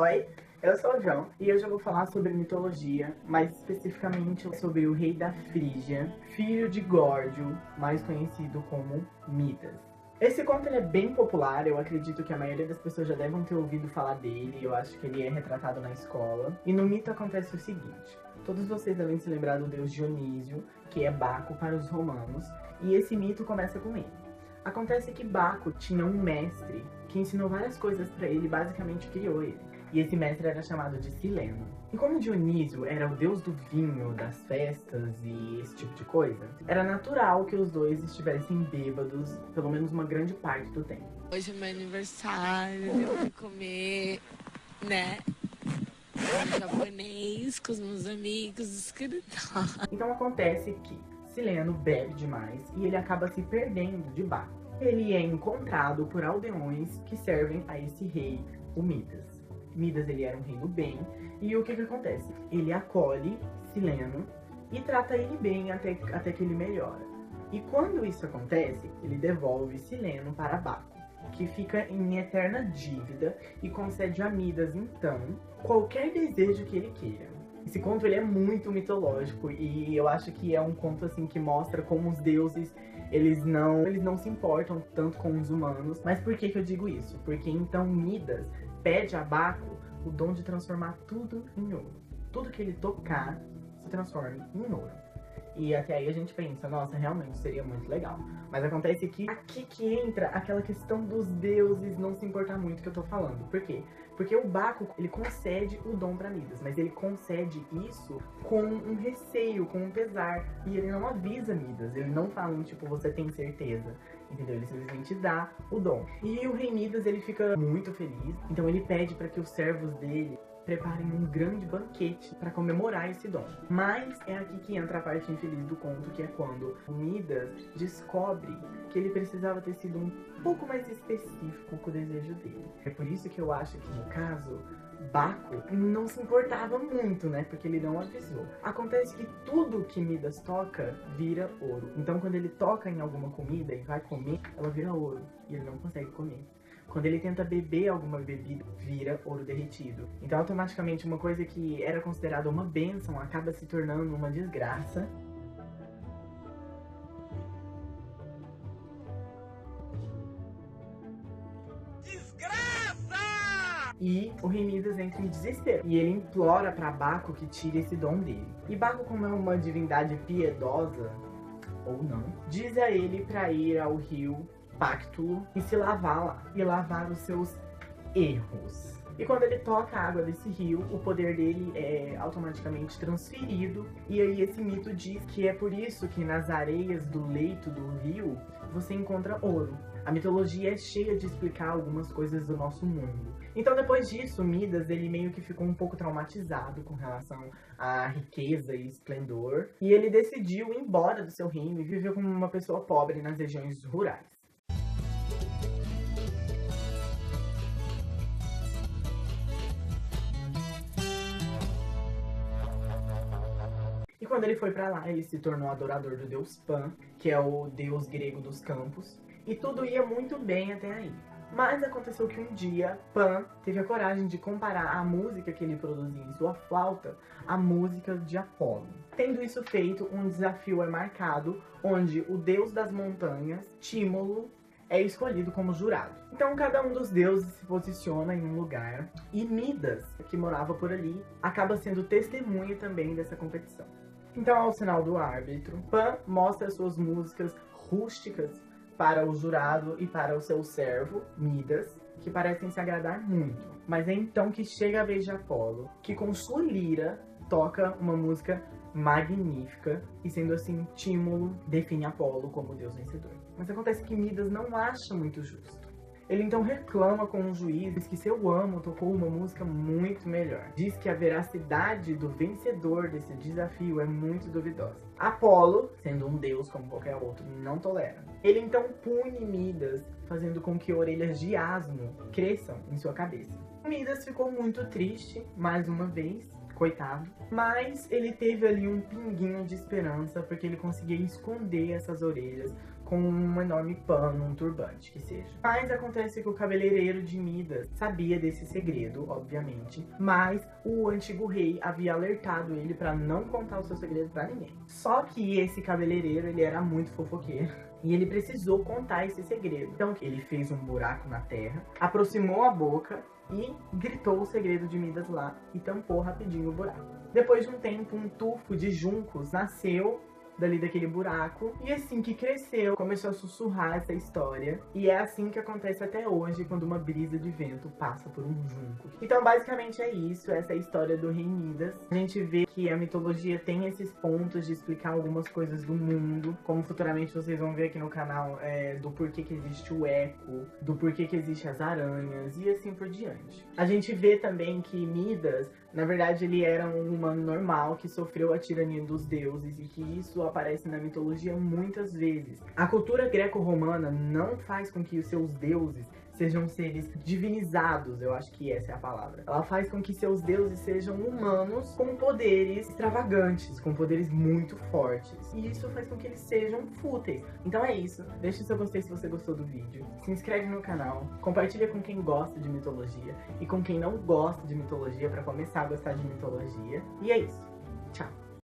Oi, eu sou o João e hoje eu vou falar sobre mitologia, mais especificamente sobre o rei da Frígia, filho de Górdio, mais conhecido como Midas. Esse conto ele é bem popular, eu acredito que a maioria das pessoas já devem ter ouvido falar dele, eu acho que ele é retratado na escola. E no mito acontece o seguinte: todos vocês devem se lembrar do deus Dionísio, que é Baco para os romanos, e esse mito começa com ele. Acontece que Baco tinha um mestre que ensinou várias coisas para ele e basicamente criou ele. E esse mestre era chamado de Sileno. E como Dionísio era o deus do vinho, das festas e esse tipo de coisa, era natural que os dois estivessem bêbados pelo menos uma grande parte do tempo. Hoje é meu aniversário, eu vou comer, né? Um japonês com os meus amigos do escritório. Então acontece que Sileno bebe demais e ele acaba se perdendo de Baco. Ele é encontrado por aldeões que servem a esse rei, o Midas. Midas ele era um rei do bem, e o que acontece? Ele acolhe Sileno e trata ele bem até que ele melhora. E quando isso acontece, ele devolve Sileno para Baco, que fica em eterna dívida e concede a Midas, então, qualquer desejo que ele queira. Esse conto ele é muito mitológico e eu acho que é um conto assim que mostra como os deuses eles não se importam tanto com os humanos. Mas por que eu digo isso? Porque então Midas pede a Baco o dom de transformar tudo em ouro. Tudo que ele tocar se transforma em ouro. E até aí a gente pensa, nossa, realmente seria muito legal. Mas acontece que aqui que entra aquela questão dos deuses não se importar muito que eu tô falando. Por quê? Porque o Baco, ele concede o dom pra Midas, mas ele concede isso com um receio, com um pesar. E ele não avisa Midas, ele não fala, tipo, você tem certeza. Entendeu? Ele simplesmente dá o dom. E o rei Midas, ele fica muito feliz. Então ele pede para que os servos dele preparem um grande banquete para comemorar esse dom. Mas é aqui que entra a parte infeliz do conto, que é quando o Midas descobre que ele precisava ter sido um pouco mais específico com o desejo dele. É por isso que eu acho que, no caso, Baco não se importava muito, né? Porque ele não avisou. Acontece que tudo que Midas toca vira ouro. Então, quando ele toca em alguma comida e vai comer, ela vira ouro. E ele não consegue comer. Quando ele tenta beber alguma bebida, vira ouro derretido. Então, automaticamente, uma coisa que era considerada uma bênção acaba se tornando uma desgraça. E o rei Midas entra em desespero. E ele implora pra Baco que tire esse dom dele. E Baco, como é uma divindade piedosa, ou não, diz a ele pra ir ao rio Pactulo e se lavar lá. E lavar os seus erros. E quando ele toca a água desse rio, o poder dele é automaticamente transferido. E aí esse mito diz que é por isso que nas areias do leito do rio, você encontra ouro. A mitologia é cheia de explicar algumas coisas do nosso mundo. Então depois disso, Midas ele meio que ficou um pouco traumatizado com relação à riqueza e esplendor. E ele decidiu ir embora do seu reino e viver como uma pessoa pobre nas regiões rurais. E quando ele foi pra lá, ele se tornou adorador do deus Pan, que é o deus grego dos campos. E tudo ia muito bem até aí. Mas aconteceu que um dia, Pan teve a coragem de comparar a música que ele produzia em sua flauta à música de Apolo. Tendo isso feito, um desafio é marcado, onde o deus das montanhas, Tímolo, é escolhido como jurado. Então cada um dos deuses se posiciona em um lugar, e Midas, que morava por ali, acaba sendo testemunha também dessa competição. Então, ao sinal do árbitro, Pan mostra suas músicas rústicas para o jurado e para o seu servo, Midas, que parecem se agradar muito. Mas é então que chega a vez de Apolo, que com sua lira toca uma música magnífica, e sendo assim, Tímolo define Apolo como o deus vencedor. Mas acontece que Midas não acha muito justo. Ele então reclama com os juízes que seu amo tocou uma música muito melhor. Diz que a veracidade do vencedor desse desafio é muito duvidosa. Apolo, sendo um deus como qualquer outro, não tolera. Ele então pune Midas, fazendo com que orelhas de asno cresçam em sua cabeça. Midas ficou muito triste, mais uma vez, coitado. Mas ele teve ali um pinguinho de esperança, porque ele conseguia esconder essas orelhas com um enorme pano, um turbante, que seja. Mas acontece que o cabeleireiro de Midas sabia desse segredo, obviamente, mas o antigo rei havia alertado ele pra não contar o seu segredo pra ninguém. Só que esse cabeleireiro, ele era muito fofoqueiro. E ele precisou contar esse segredo. Então ele fez um buraco na terra, aproximou a boca e gritou o segredo de Midas lá e tampou rapidinho o buraco. Depois de um tempo, um tufo de juncos nasceu dali daquele buraco, e assim que cresceu, começou a sussurrar essa história, e é assim que acontece até hoje, quando uma brisa de vento passa por um junco. Então basicamente é isso, essa é a história do rei Midas. A gente vê que a mitologia tem esses pontos de explicar algumas coisas do mundo, como futuramente vocês vão ver aqui no canal, do porquê que existe o eco, do porquê que existe as aranhas, e assim por diante. A gente vê também que Midas, na verdade, ele era um humano normal que sofreu a tirania dos deuses, e que isso aparece na mitologia muitas vezes. A cultura greco-romana não faz com que os seus deuses sejam seres divinizados, eu acho que essa é a palavra. Ela faz com que seus deuses sejam humanos com poderes extravagantes, com poderes muito fortes. E isso faz com que eles sejam fúteis. Então é isso. Deixa o seu gostei se você gostou do vídeo. Se inscreve no canal. Compartilha com quem gosta de mitologia e com quem não gosta de mitologia para começar a gostar de mitologia. E é isso. Tchau.